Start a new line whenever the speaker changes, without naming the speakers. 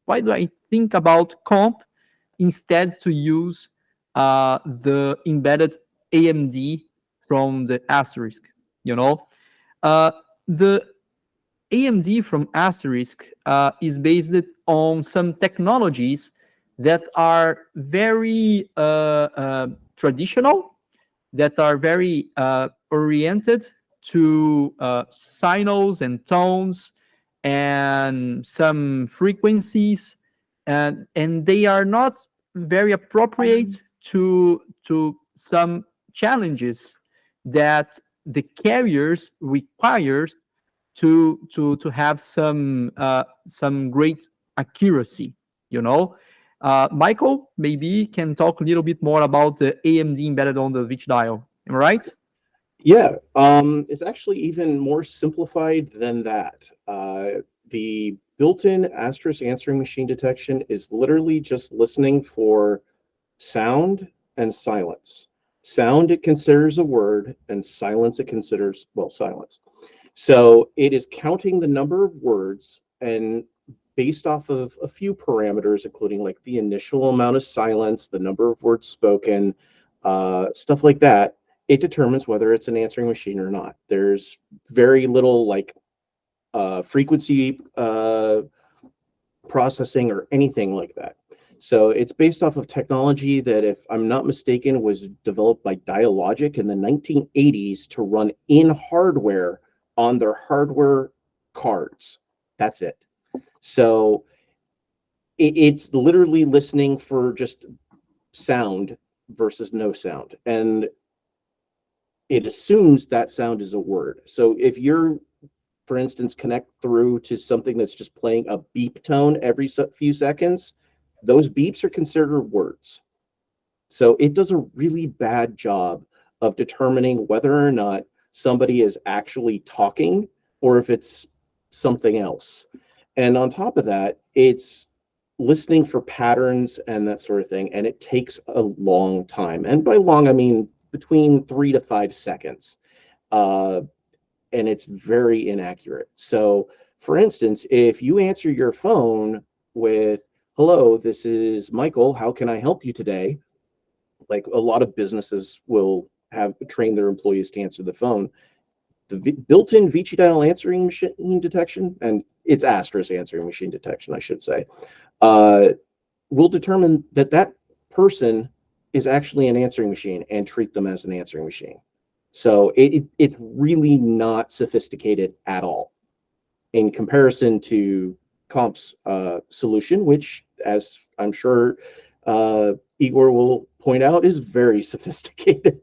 why do I think about Khomp instead to use the embedded AMD from the Asterisk? You know, uh, the AMD from Asterisk is based on some technologies that are very traditional, that are very oriented to signals and tones and some frequencies, and they are not very appropriate to some challenges that the carriers require to have some great accuracy. You know, Michael maybe can talk a little bit more about the AMD embedded on the Vicidial. Am I right?
Yeah, it's actually even more simplified than that. The built-in Asterisk answering machine detection is literally just listening for sound and silence. Sound it considers a word, and silence it considers, well, silence. So it is counting the number of words, and based off of a few parameters, including like the initial amount of silence, the number of words spoken, stuff like that, it determines whether it's an answering machine or not. There's very little like frequency processing or anything like that. So it's based off of technology that, if I'm not mistaken, was developed by Dialogic in the 1980s to run in hardware on their hardware cards. That's it. So it's literally listening for just sound versus no sound. And it assumes that sound is a word. So if you're, for instance, connect through to something that's just playing a beep tone every few seconds, those beeps are considered words. So it does a really bad job of determining whether or not somebody is actually talking or if it's something else. And on top of that, it's listening for patterns and that sort of thing. And it takes a long time. And by long, I mean between 3 to 5 seconds. And it's very inaccurate. So, for instance, if you answer your phone with, "Hello, this is Michael. How can I help you today?" Like a lot of businesses will have trained their employees to answer the phone. The built-in Vicidial answering machine detection, and it's Asterisk answering machine detection, I should say, will determine that that person is actually an answering machine and treat them as an answering machine. So it's really not sophisticated at all in comparison to Khomp's solution, which, as I'm sure Igor will point out, is very sophisticated.